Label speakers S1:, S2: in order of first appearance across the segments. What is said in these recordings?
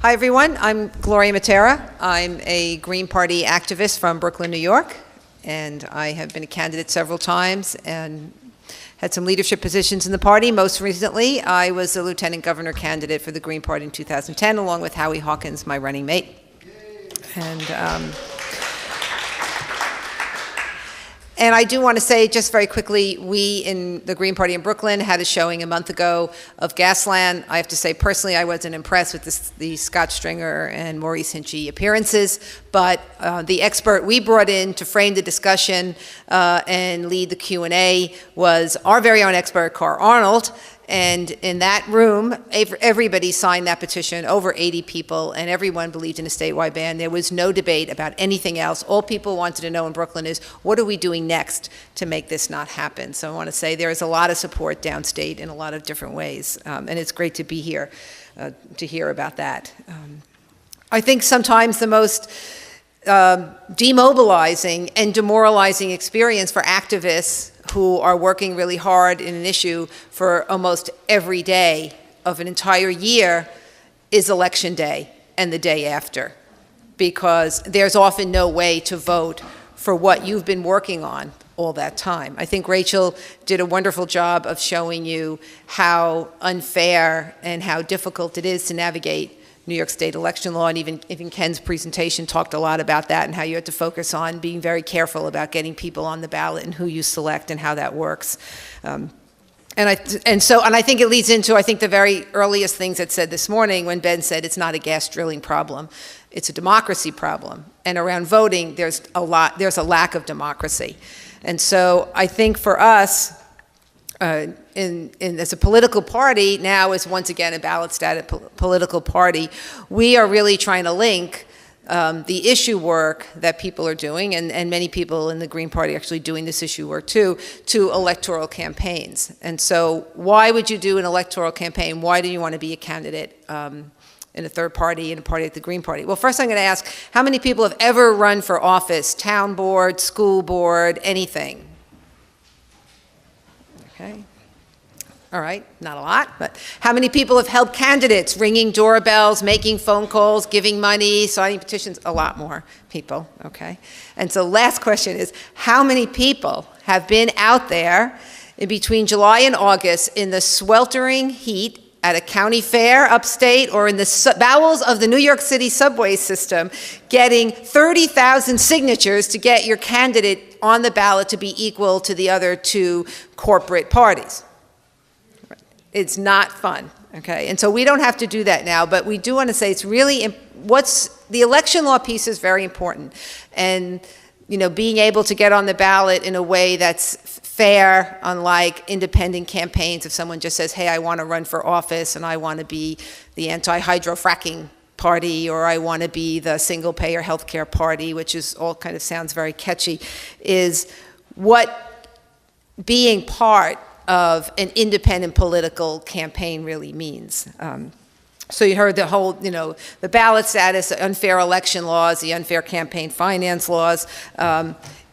S1: Hi, everyone. I'm Gloria Mattera. I'm a Green Party activist from Brooklyn, New York, and I have been a candidate several times and had some leadership positions in the party. Most recently, I was a lieutenant governor candidate for the Green Party in 2010, along with Howie Hawkins, my running mate. And I do want to say just very quickly, we in the Green Party in Brooklyn had a showing a month ago of Gasland. I have to say, personally, I wasn't impressed with the Scott Stringer and Maurice Hinchy appearances, but the expert we brought in to frame the discussion and lead the Q&A was our very own expert, Carr Arnold. And in that room, everybody signed that petition, over 80 people, and everyone believed in a statewide ban. There was no debate about anything else. All people wanted to know in Brooklyn is, what are we doing next to make this not happen? So I want to say there is a lot of support downstate in a lot of different ways, and it's great to be here to hear about that. I think sometimes the most demobilizing and demoralizing experience for activists who are working really hard in an issue for almost every day of an entire year is election day and the day after, because there's often no way to vote for what you've been working on all that time. I think Rachel did a wonderful job of showing you how unfair and how difficult it is to navigate New York State election law, and even Ken's presentation talked a lot about that and how you have to focus on being very careful about getting people on the ballot and who you select and how that works. And I think it leads into, I think, the very earliest things that said this morning when Ben said it's not a gas drilling problem, it's a democracy problem. And around voting, there's a lack of democracy. And so I think for us, as a political party, now as once again a ballot status political party, we are really trying to link the issue work that people are doing, and many people in the Green Party actually doing this issue work too, to electoral campaigns. And so why would you do an electoral campaign? Why do you want to be a candidate in a third party, in a party like the Green Party? Well, first I'm going to ask, how many people have ever run for office, town board, school board, anything? Okay. All right, not a lot, but how many people have helped candidates, ringing doorbells, making phone calls, giving money, signing petitions? A lot more people, okay? And so last question is, how many people have been out there in between July and August in the sweltering heat at a county fair upstate or in the bowels of the New York City subway system getting 30,000 signatures to get your candidate on the ballot to be equal to the other two corporate parties? It's not fun, okay? And so we don't have to do that now, but we do want to say it's really, the election law piece is very important. And, you know, being able to get on the ballot in a way that's fair, unlike independent campaigns. If someone just says, hey, I want to run for office and I want to be the anti-hydro fracking party, or I want to be the single-payer healthcare party, which is all kind of sounds very catchy, is what being part of an independent political campaign really means. So you heard the whole, you know, the ballot status, the unfair election laws, the unfair campaign finance laws,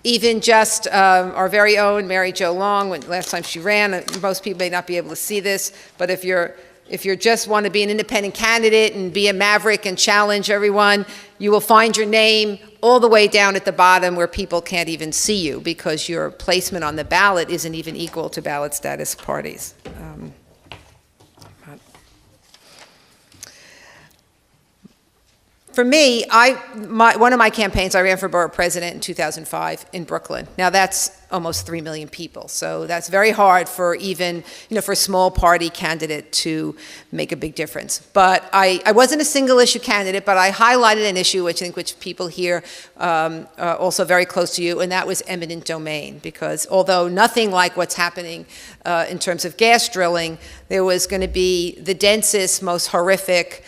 S1: even just our very own Mary Jo Long, last time she ran, most people may not be able to see this, but if you just want to be an independent candidate and be a maverick and challenge everyone, you will find your name all the way down at the bottom where people can't even see you because your placement on the ballot isn't even equal to ballot status parties. For me, one of my campaigns, I ran for borough president in 2005 in Brooklyn. Now that's almost 3 million people, so that's very hard for even, you know, for a small party candidate to make a big difference. But I wasn't a single issue candidate, but I highlighted an issue which people here also very close to you, and that was eminent domain. Because although nothing like what's happening in terms of gas drilling, there was going to be the densest, most horrific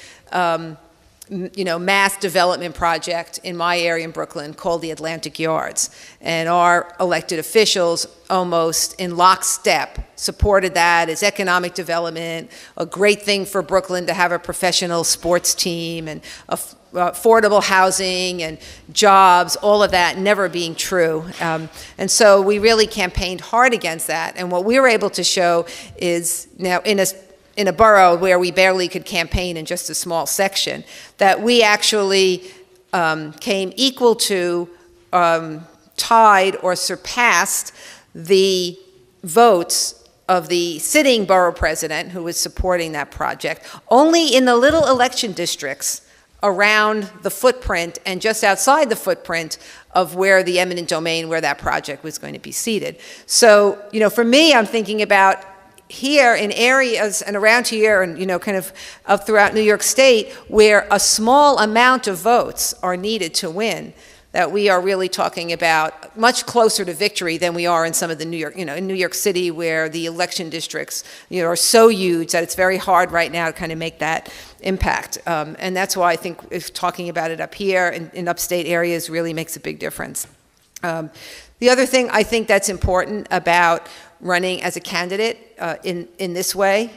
S1: mass development project in my area in Brooklyn called the Atlantic Yards. And our elected officials almost in lockstep supported that as economic development, a great thing for Brooklyn to have a professional sports team and affordable housing and jobs, all of that never being true. And so we really campaigned hard against that. And what we were able to show is now in a in a borough where we barely could campaign in just a small section, that we actually came equal to, tied or surpassed the votes of the sitting borough president who was supporting that project, only in the little election districts around the footprint and just outside the footprint of where the eminent domain, where that project was going to be seated. So, for me, I'm thinking about here in areas and around here and, kind of up throughout New York State where a small amount of votes are needed to win, that we are really talking about much closer to victory than we are in some of the New York, in New York City where the election districts, are so huge that it's very hard right now to kind of make that impact. And that's why I think if talking about it up here in upstate areas really makes a big difference. The other thing I think that's important about running as a candidate in this way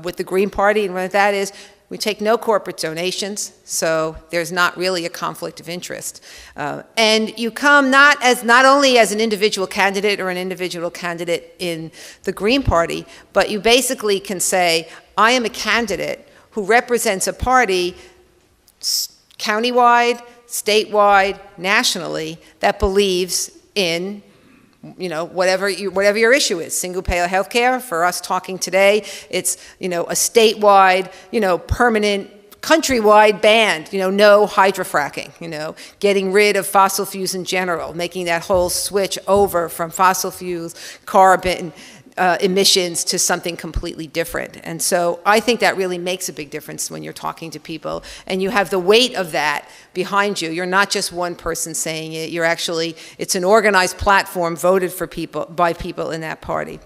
S1: with the Green Party, and what that is, we take no corporate donations, so there's not really a conflict of interest. And you come not only as an individual candidate or an individual candidate in the Green Party, but you basically can say, I am a candidate who represents a party countywide, statewide, nationally, that believes in whatever your issue is. Single payer health care, for us talking today, it's, a statewide, permanent, countrywide ban, no hydrofracking, getting rid of fossil fuels in general, making that whole switch over from fossil fuels, carbon, emissions to something completely different. And so I think that really makes a big difference when you're talking to people and you have the weight of that behind you. You're not just one person saying it, it's an organized platform voted for by people in that party.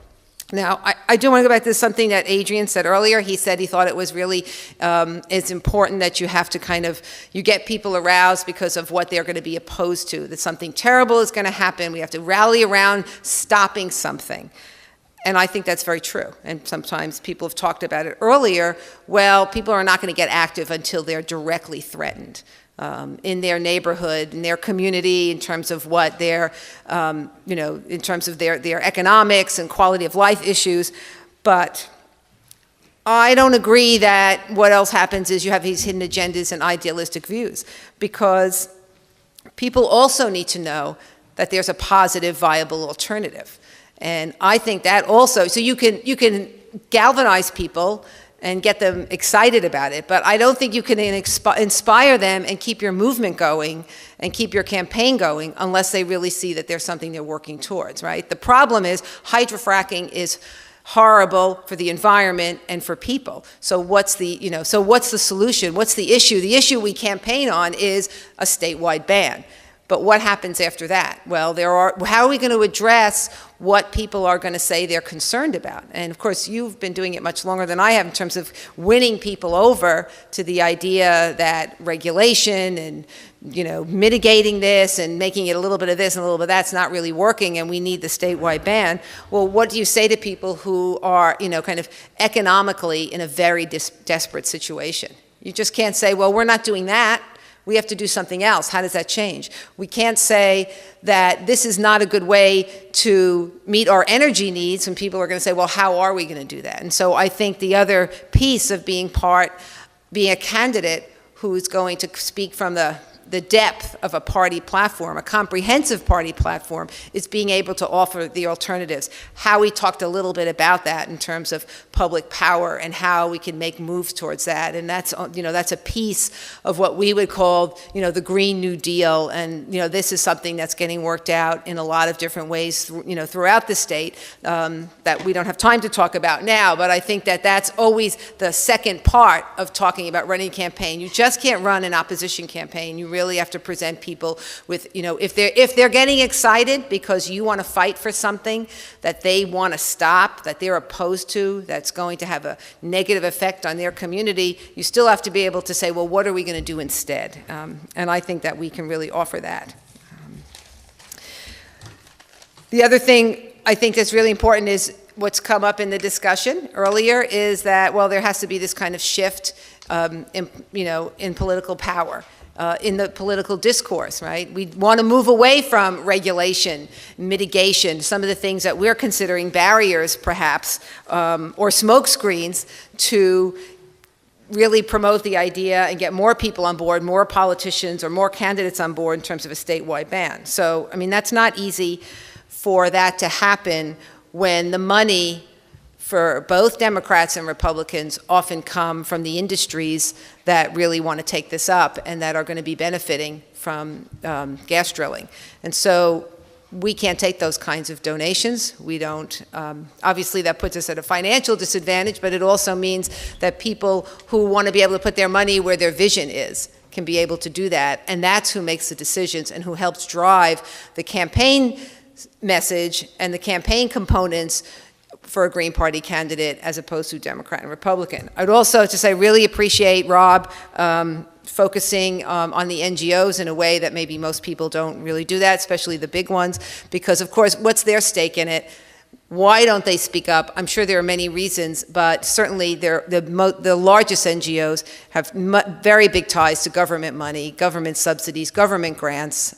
S1: Now, I do want to go back to something that Adrian said earlier. He said he thought it was really, it's important that you have to you get people aroused because of what they're going to be opposed to, that something terrible is going to happen. We have to rally around stopping something. And I think that's very true. And sometimes people have talked about it earlier. Well, people are not going to get active until they're directly threatened in their neighborhood, in their community, in terms of what their, in terms of their economics and quality of life issues. But I don't agree that what else happens is you have these hidden agendas and idealistic views, because people also need to know that there's a positive, viable alternative. And I think that also, so you can galvanize people and get them excited about it, but I don't think you can inspire them and keep your movement going and keep your campaign going unless they really see that there's something they're working towards, right? The problem is hydrofracking is horrible for the environment and for people. So what's the solution? What's the issue? The issue we campaign on is a statewide ban. But what happens after that? Well, how are we going to address what people are going to say they're concerned about? And of course, you've been doing it much longer than I have in terms of winning people over to the idea that regulation and, mitigating this and making it a little bit of this and a little bit of that's not really working and we need the statewide ban. Well, what do you say to people who are, kind of economically in a very desperate situation? You just can't say, well, we're not doing that. We have to do something else. How does that change? We can't say that this is not a good way to meet our energy needs, and people are going to say, well, how are we going to do that? And so I think the other piece of being a candidate who's going to speak from the depth of a party platform, a comprehensive party platform, is being able to offer the alternatives. Howie talked a little bit about that in terms of public power and how we can make moves towards that. And that's, that's a piece of what we would call, the Green New Deal. And, this is something that's getting worked out in a lot of different ways, throughout the state that we don't have time to talk about now. But I think that that's always the second part of talking about running a campaign. You just can't run an opposition campaign. You really have to present people with, if they're getting excited because you want to fight for something that they want to stop, that they're opposed to, that's going to have a negative effect on their community, you still have to be able to say, well, what are we going to do instead? And I think that we can really offer that. The other thing I think that's really important is what's come up in the discussion earlier is that, well, there has to be this kind of shift in political power. in the political discourse, right? We want to move away from regulation, mitigation, some of the things that we're considering barriers, perhaps, or smoke screens to really promote the idea and get more people on board, more politicians or more candidates on board in terms of a statewide ban. So, I mean, that's not easy for that to happen when the money for both Democrats and Republicans often come from the industries that really want to take this up and that are going to be benefiting from gas drilling. And so we can't take those kinds of donations. We don't, obviously that puts us at a financial disadvantage, but it also means that people who want to be able to put their money where their vision is can be able to do that. And that's who makes the decisions and who helps drive the campaign message and the campaign components for a Green Party candidate as opposed to Democrat and Republican. I'd also just say really appreciate Rob focusing on the NGOs in a way that maybe most people don't really do that, especially the big ones, because of course, what's their stake in it? Why don't they speak up? I'm sure there are many reasons, but certainly the largest NGOs have very big ties to government money, government subsidies, government grants.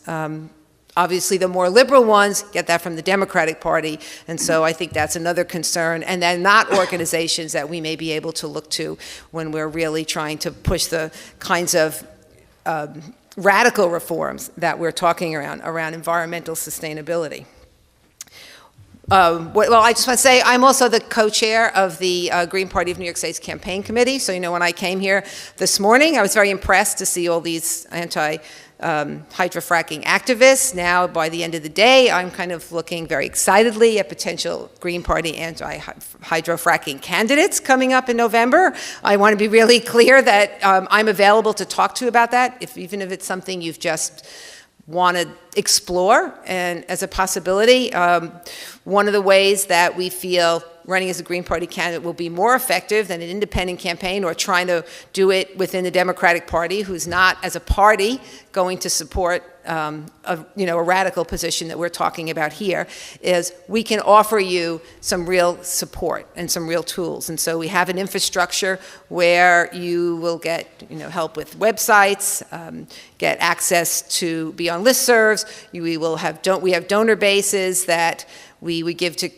S1: Obviously, the more liberal ones get that from the Democratic Party, and so I think that's another concern. And they're not organizations that we may be able to look to when we're really trying to push the kinds of radical reforms that we're talking around environmental sustainability. Well, I just want to say I'm also the co-chair of the Green Party of New York State's campaign committee. So, you know, when I came here this morning, I was very impressed to see all these hydrofracking activists. Now, by the end of the day, I'm kind of looking very excitedly at potential Green Party anti-hydrofracking candidates coming up in November. I want to be really clear that I'm available to talk to you about that, even if it's something you've just want to explore and as a possibility. One of the ways that we feel running as a Green Party candidate will be more effective than an independent campaign or trying to do it within the Democratic Party, who's not, as a party, going to support a radical position that we're talking about here, is we can offer you some real support and some real tools. And so we have an infrastructure where you will get help with websites, get access to be on listservs. We have donor bases that we would give to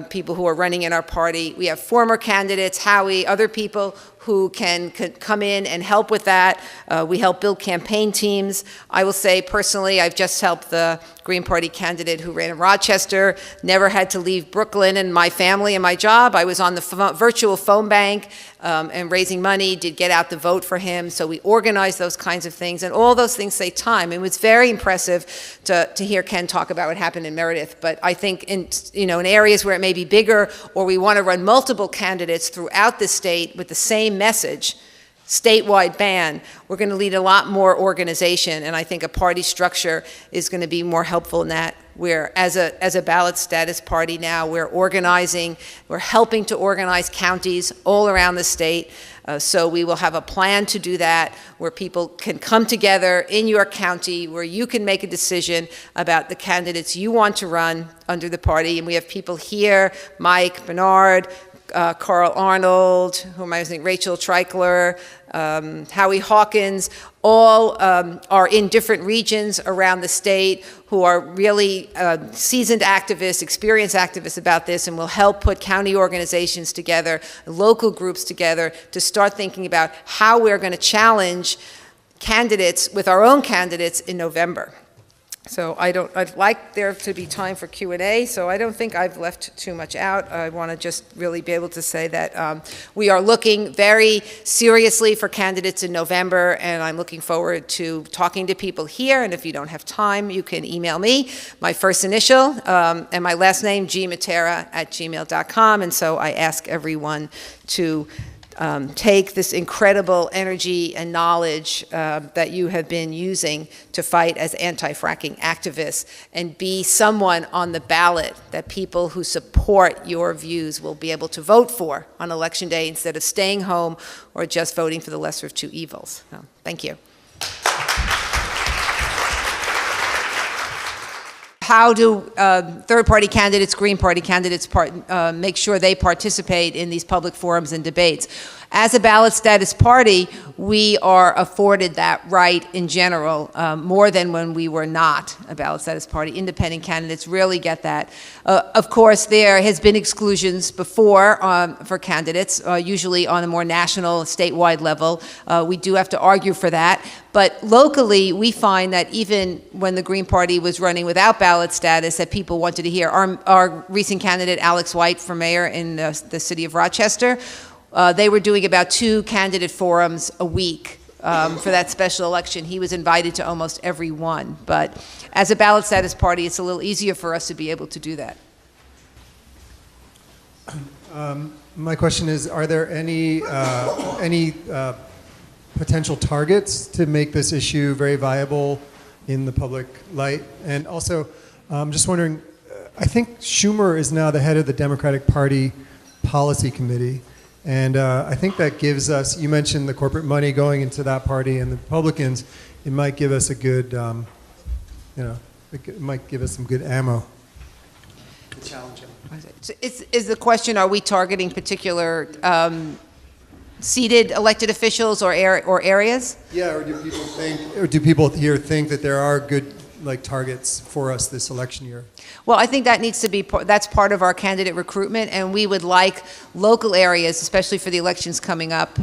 S1: people who are running in our party. We have former candidates, Howie, other people who can come in and help with that. We help build campaign teams. I will say personally, I've just helped the Green Party candidate who ran in Rochester, never had to leave Brooklyn and my family and my job. I was on the virtual phone bank and raising money, did get out the vote for him. So we organized those kinds of things, and all those things take time. It was very impressive to hear Ken talk about what happened in Meredith. But I think in areas where it may be bigger, or we want to run multiple candidates throughout the state with the same message, statewide ban, we're going to need a lot more organization, and I think a party structure is going to be more helpful in that. Where as a ballot status party now, we're helping to organize counties all around the state. So we will have a plan to do that, where people can come together in your county, where you can make a decision about the candidates you want to run under the party. And we have people here, Mike Bernard, Carl Arnold, Rachel Treichler, Howie Hawkins, all are in different regions around the state who are really seasoned activists, experienced activists about this, and will help put county organizations together, local groups together, to start thinking about how we're going to challenge candidates with our own candidates in November. So I'd like there to be time for Q&A, so I don't think I've left too much out. I want to just really be able to say that we are looking very seriously for candidates in November, and I'm looking forward to talking to people here. And if you don't have time, you can email me, my first initial and my last name, gmattera@gmail.com. And so I ask everyone to take this incredible energy and knowledge that you have been using to fight as anti-fracking activists and be someone on the ballot that people who support your views will be able to vote for on Election Day instead of staying home or just voting for the lesser of two evils. So, thank you. How do third-party candidates, Green Party candidates, make sure they participate in these public forums and debates? As a ballot status party, we are afforded that right in general, more than when we were not a ballot status party. Independent candidates rarely get that. Of course, there has been exclusions before for candidates, usually on a more national, statewide level. We do have to argue for that. But locally, we find that even when the Green Party was running without ballot status, that people wanted to hear. Our recent candidate, Alex White, for mayor in the city of Rochester, they were doing about 2 candidate forums a week for that special election. He was invited to almost every one. But as a ballot status party, it's a little easier for us to be able to do that.
S2: My question is, are there any potential targets to make this issue very viable in the public light? And also, I'm just wondering, I think Schumer is now the head of the Democratic Party Policy Committee. And I think that gives us, you mentioned the corporate money going into that party and the Republicans, it might give us a good, it might give us some good ammo to challenge him.
S1: So is the question, are we targeting particular seated elected officials or areas?
S2: Yeah, or do people here think that there are good targets for us this election year?
S1: Well, I think that needs to be, that's part of our candidate recruitment, and we would like local areas, especially for the elections coming up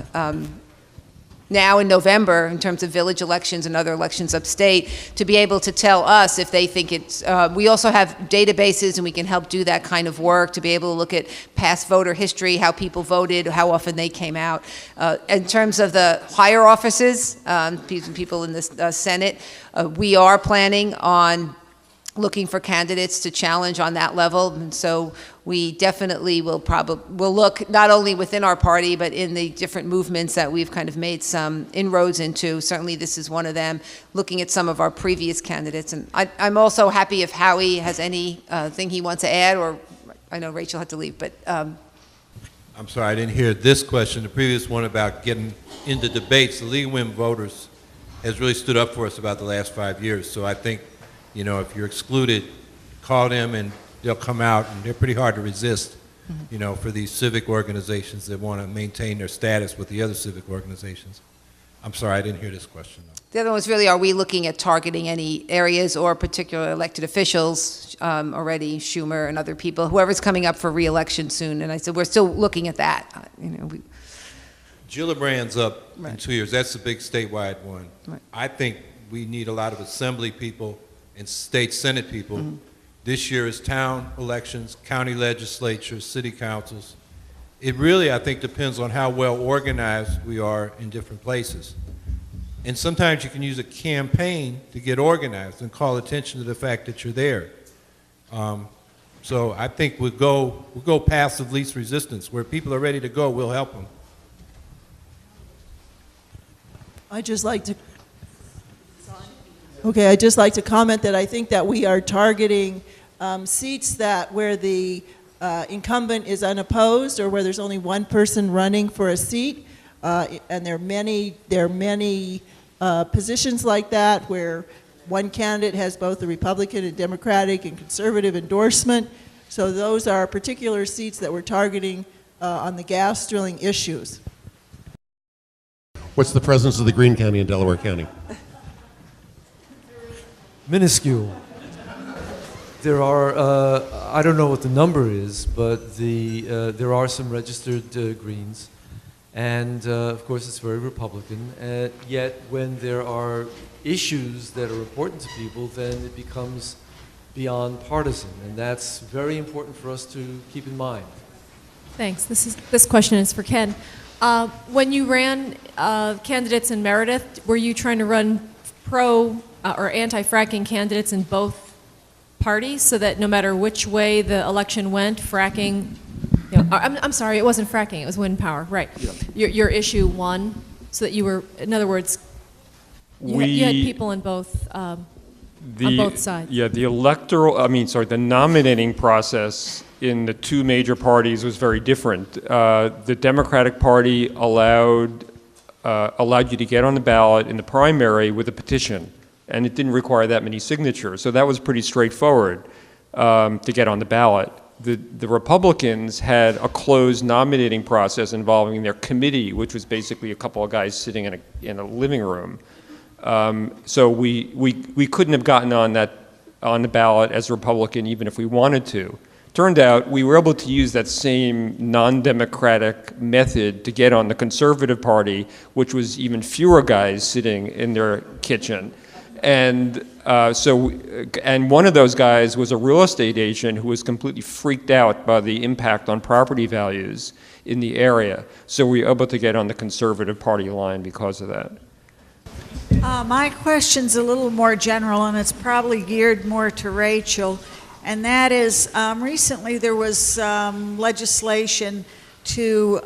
S1: now in November, in terms of village elections and other elections upstate, to be able to tell us if they think it's, we also have databases and we can help do that kind of work, to be able to look at past voter history, how people voted, how often they came out. In terms of the higher offices, people in the Senate, we are planning on looking for candidates to challenge on that level, and so we definitely will look not only within our party, but in the different movements that we've kind of made some inroads into. Certainly this is one of them, looking at some of our previous candidates. And I'm also happy if Howie has anything he wants to add, or I know Rachel had to leave, but.
S3: I'm sorry, I didn't hear this question. The previous one about getting into debates. The League of Women Voters has really stood up for us about the last 5 years, so I think, if you're excluded, call them and they'll come out, and they're pretty hard to resist, for these civic organizations that want to maintain their status with the other civic organizations. I'm sorry, I didn't hear this question, though.
S1: The other one was really, are we looking at targeting any areas or particular elected officials already, Schumer and other people, whoever's coming up for re-election soon? And I said, we're still looking at that.
S3: Gillibrand's up in 2 years. That's the big statewide one.
S1: Right.
S3: I think we need a lot of assembly people and state senate people. This year is town elections, county legislatures, city councils. It really, I think, depends on how well organized we are in different places. And sometimes you can use a campaign to get organized and call attention to the fact that you're there. So I think we'll go paths of least resistance. Where people are ready to go, we'll help them.
S4: I'd just like to comment that I think that we are targeting seats where the incumbent is unopposed, or where there's only one person running for a seat, and there are many positions like that where one candidate has both the Republican and Democratic and conservative endorsement. So those are particular seats that we're targeting on the gas drilling issues.
S5: What's the presence of the Greene County in Delaware County?
S6: Minuscule. There are, I don't know what the number is, but there are some registered Greens. And of course it's very Republican. Yet when there are issues that are important to people, then it becomes beyond partisan. And that's very important for us to keep in mind.
S7: Thanks. This question is for Ken. When you ran candidates in Meredith, were you trying to run pro or anti-fracking candidates in both parties, so that no matter which way the election went, fracking, I'm sorry, it wasn't fracking, it was wind power, right. Yeah. Your issue won, so that you were, in other words, you had people on both sides.
S8: Yeah, the nominating process in the two major parties was very different. The Democratic Party allowed you to get on the ballot in the primary with a petition, and it didn't require that many signatures. So that was pretty straightforward to get on the ballot. the Republicans had a closed nominating process involving their committee, which was basically a couple of guys sitting in a living room. So we couldn't have gotten on the ballot as a Republican even if we wanted to. Turned out we were able to use that same non-democratic method to get on the Conservative Party, which was even fewer guys sitting in their kitchen. And and one of those guys was a real estate agent who was completely freaked out by the impact on property values in the area. So we were able to get on the Conservative Party line because of that.
S9: My question's a little more general, and it's probably geared more to Rachel. And that is, recently there was legislation to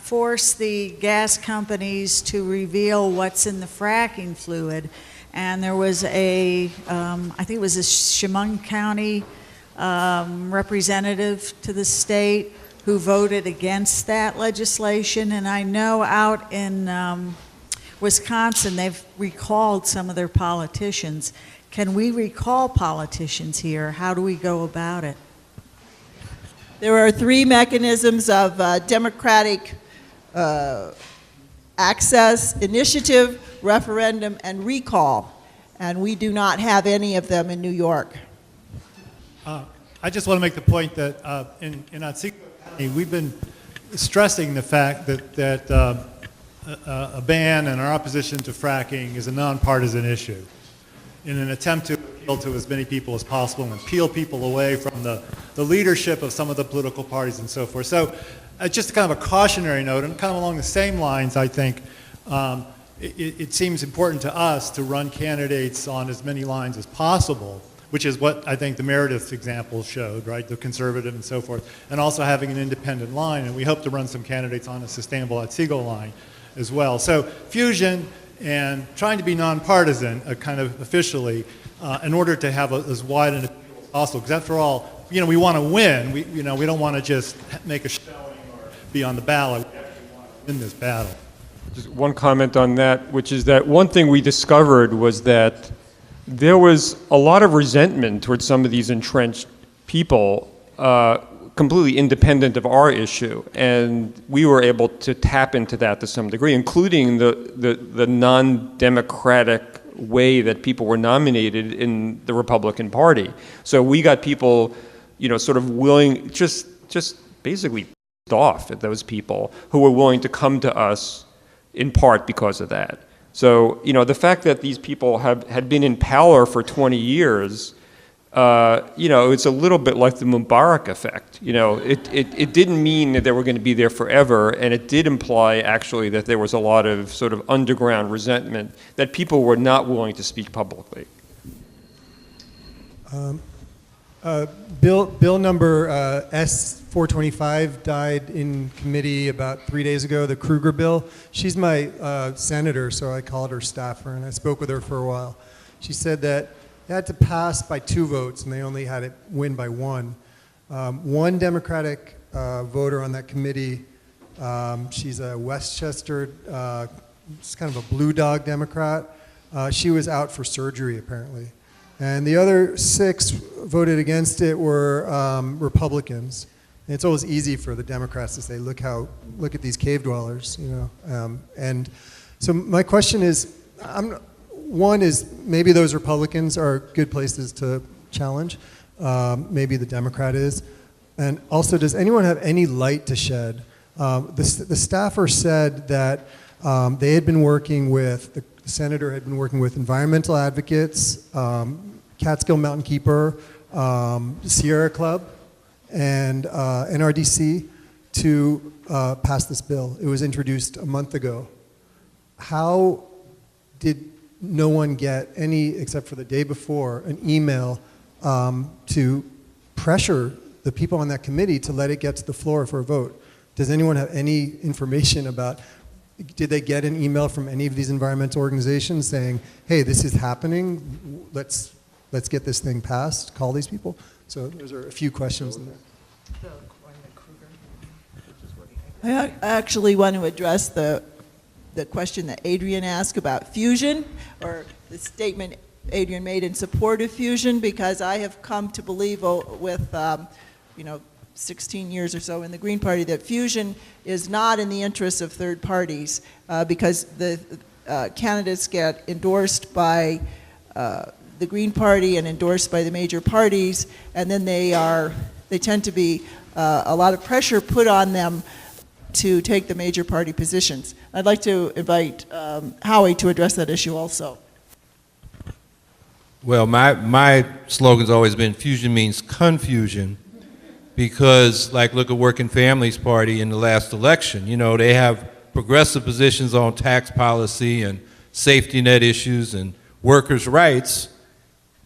S9: force the gas companies to reveal what's in the fracking fluid. And there was I think it was a Chemung County representative to the state who voted against that legislation. And I know out in Wisconsin, they've recalled some of their politicians. Can we recall politicians here? How do we go about it?
S4: There are three mechanisms of democratic access: initiative, referendum, and recall. And we do not have any of them in New York.
S10: I just want to make the point that in Otsego County, we've been stressing the fact that a ban and our opposition to fracking is a nonpartisan issue in an attempt to appeal to as many people as possible and peel people away from the leadership of some of the political parties and so forth. So just kind of a cautionary note, and kind of along the same lines, I think, it seems important to us to run candidates on as many lines as possible, which is what I think the Meredith example showed, right? The conservative and so forth, and also having an independent line, and we hope to run some candidates on a sustainable Otsego line as well. So fusion and trying to be nonpartisan, kind of officially, in order to have as wide an appeal as possible. Because after all, we want to win. We don't want to just make a showing or be on the ballot. We actually want to win this battle.
S8: Just one comment on that, which is that one thing we discovered was that there was a lot of resentment towards some of these entrenched people, completely independent of our issue, and we were able to tap into that to some degree, including the non-democratic way that people were nominated in the Republican Party. So we got people, sort of willing, just basically pissed off at those people who were willing to come to us in part because of that. So, the fact that these people had been in power for 20 years, it's a little bit like the Mubarak effect. It didn't mean that they were going to be there forever, and it did imply actually that there was a lot of sort of underground resentment that people were not willing to speak publicly.
S2: Bill number S-425 died in committee about 3 days ago, the Kruger bill. She's my senator, so I called her staffer, and I spoke with her for a while. She said that it had to pass by 2 votes, and they only had it win by 1. One Democratic voter on that committee, she's a Westchester, it's kind of a blue dog Democrat. She was out for surgery, apparently. And the other 6 voted against it were Republicans. And it's always easy for the Democrats to say, look at these cave dwellers, And so my question is, one is maybe those Republicans are good places to challenge. Maybe the Democrat is. And also, does anyone have any light to shed? The staffer said that they had been working with, the senator had been working with environmental advocates, Catskill Mountain Keeper, Sierra Club, and NRDC to pass this bill. It was introduced a month ago. How did no one get any, except for the day before, an email to pressure the people on that committee to let it get to the floor for a vote? Does anyone have any information about, did they get an email from any of these environmental organizations saying, hey, this is happening, let's get this thing passed, call these people? So those are a few questions in there.
S4: I actually want to address the question that Adrian asked about fusion, or the statement Adrian made in support of fusion, because I have come to believe with 16 years or so in the Green Party, that fusion is not in the interest of third parties because the candidates get endorsed by the Green Party and endorsed by the major parties, and then they tend to be a lot of pressure put on them to take the major party positions. I'd like to invite Howie to address that issue also.
S3: Well, my slogan's always been fusion means confusion, because like look at Working Families Party in the last election. They have progressive positions on tax policy and safety net issues and workers' rights,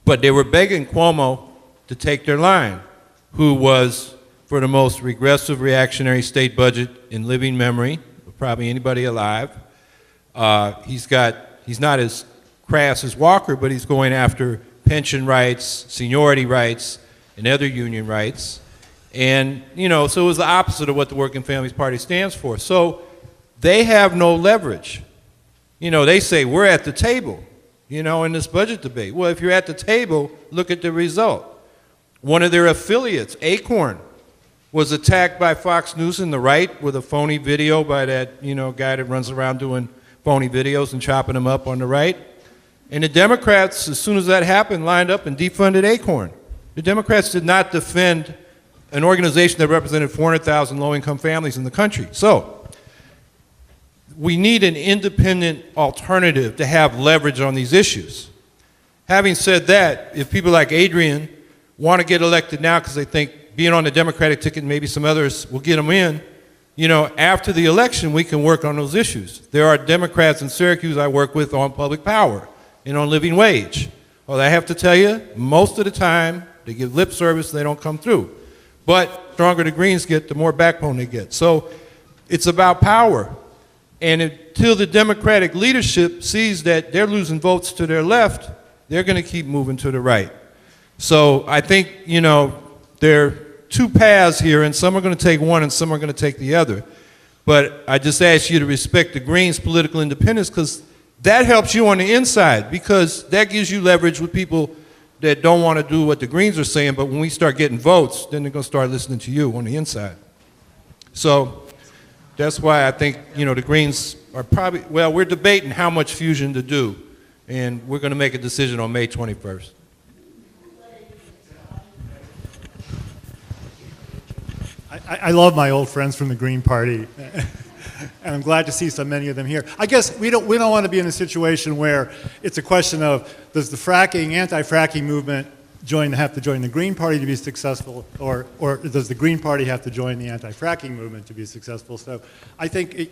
S3: but they were begging Cuomo to take their line, who was for the most regressive reactionary state budget in living memory of probably anybody alive. He's not as crass as Walker, but he's going after pension rights, seniority rights, and other union rights. And, so it was the opposite of what the Working Families Party stands for. So they have no leverage. They say, we're at the table, in this budget debate. Well, if you're at the table, look at the result. One of their affiliates, Acorn, was attacked by Fox News and the right with a phony video by that, guy that runs around doing phony videos and chopping them up on the right. And the Democrats, as soon as that happened, lined up and defunded Acorn. The Democrats did not defend an organization that represented 400,000 low-income families in the country. So we need an independent alternative to have leverage on these issues. Having said that, if people like Adrian want to get elected now because they think being on the Democratic ticket and maybe some others will get them in, after the election we can work on those issues. There are Democrats in Syracuse I work with on public power and on living wage. Well, I have to tell you, most of the time they give lip service, they don't come through. But the stronger the Greens get, the more backbone they get. So it's about power. And until the Democratic leadership sees that they're losing votes to their left, they're going to keep moving to the right. So I think, there are two paths here, and some are going to take one and some are going to take the other. But I just ask you to respect the Greens' political independence, because that helps you on the inside, because that gives you leverage with people that don't want to do what the Greens are saying, but when we start getting votes, then they're going to start listening to you on the inside. So that's why I think, the Greens are probably, well, we're debating how much fusion to do, and we're going to make a decision on May 21st.
S10: I love my old friends from the Green Party, and I'm glad to see so many of them here. I guess we don't want to be in a situation where it's a question of, does the anti-fracking movement have to join the Green Party to be successful, or does the Green Party have to join the anti-fracking movement to be successful? So I think,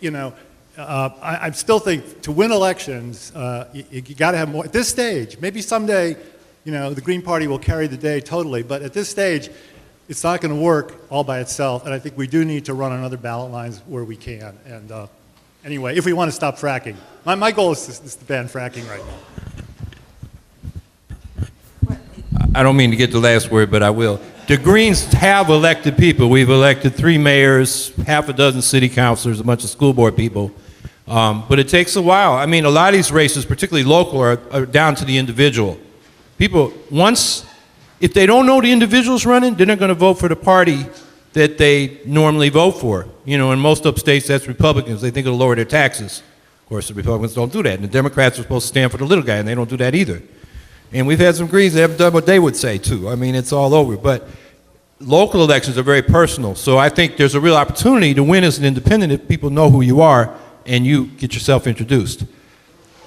S10: I still think to win elections, you got to have more. At this stage, maybe someday, the Green Party will carry the day totally, but at this stage, it's not going to work all by itself, and I think we do need to run on other ballot lines where we can. And anyway, if we want to stop fracking. My goal is to ban fracking right now.
S3: I don't mean to get the last word, but I will. The Greens have elected people. We've elected 3 mayors, half a dozen city councilors, a bunch of school board people. But it takes a while. I mean, a lot of these races, particularly local, are down to the individual. People, if they don't know the individual's running, then they're going to vote for the party that they normally vote for. In most upstates, that's Republicans. They think it'll lower their taxes. Of course, the Republicans don't do that. And the Democrats are supposed to stand for the little guy, and they don't do that either. And we've had some Greens that haven't done what they would say, too. I mean, it's all over. But local elections are very personal. So I think there's a real opportunity to win as an independent if people know who you are and you get yourself introduced.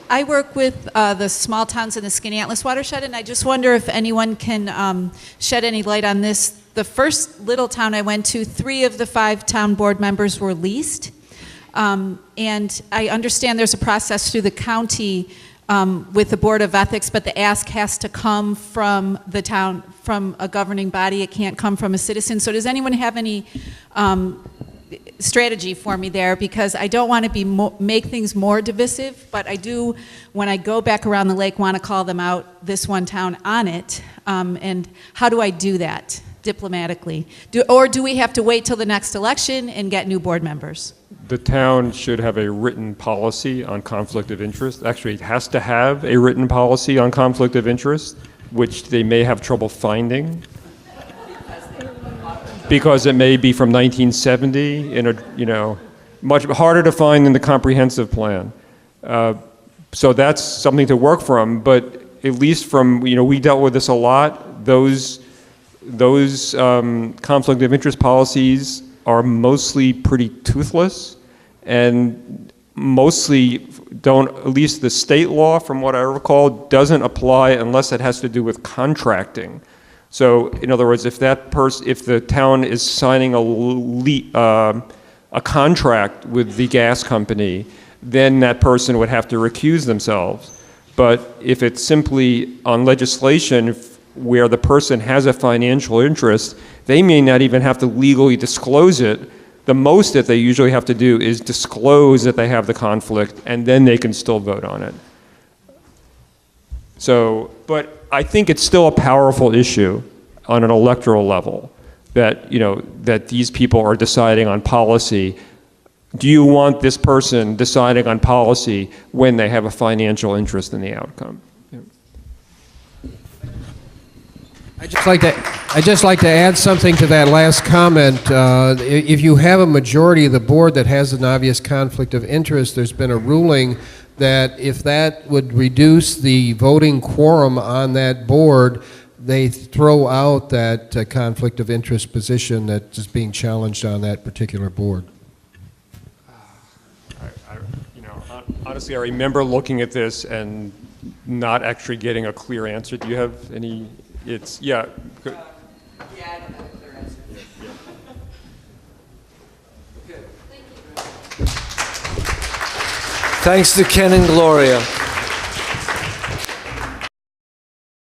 S11: I work with the small towns in the Skaneateles watershed, and I just wonder if anyone can shed any light on this. The first little town I went to, 3 of the 5 town board members were leased. And I understand there's a process through the county with the Board of Ethics, but the ask has to come from the town, from a governing body. It can't come from a citizen. So does anyone have any strategy for me there? Because I don't want to make things more divisive, but I do, when I go back around the lake, want to call them out, this one town, on it. And how do I do that diplomatically? Or do we have to wait till the next election and get new board members?
S8: The town should have a written policy on conflict of interest. Actually, it has to have a written policy on conflict of interest, which they may have trouble finding. because it may be from 1970 in a, you know, much harder to find in the comprehensive plan. So that's something to work from, but at least from, you know, we dealt with this a lot. Those conflict of interest policies are mostly pretty toothless and mostly don't, at least the state law, from what I recall, doesn't apply unless it has to do with contracting. So, in other words, if the town is signing a contract with the gas company, then that person would have to recuse themselves. But if it's simply on legislation where the person has a financial interest, they may not even have to legally disclose it. The most that they usually have to do is disclose that they have the conflict, and then they can still vote on it. So, but I think it's still a powerful issue on an electoral level that, you know, that these people are deciding on policy. Do you want this person deciding on policy when they have a financial interest in the outcome? Yeah.
S12: I'd just like to add something to that last comment. If you have a majority of the board that has an obvious conflict of interest, there's been a ruling that if that would reduce the voting quorum on that board, they throw out that conflict of interest position that is being challenged on that particular board.
S8: You know, honestly, I remember looking at this and not actually getting a clear answer. Do you have any? It's, yeah. Good.
S1: Yeah, I don't have a clear answer.
S6: Thanks to Ken and Gloria.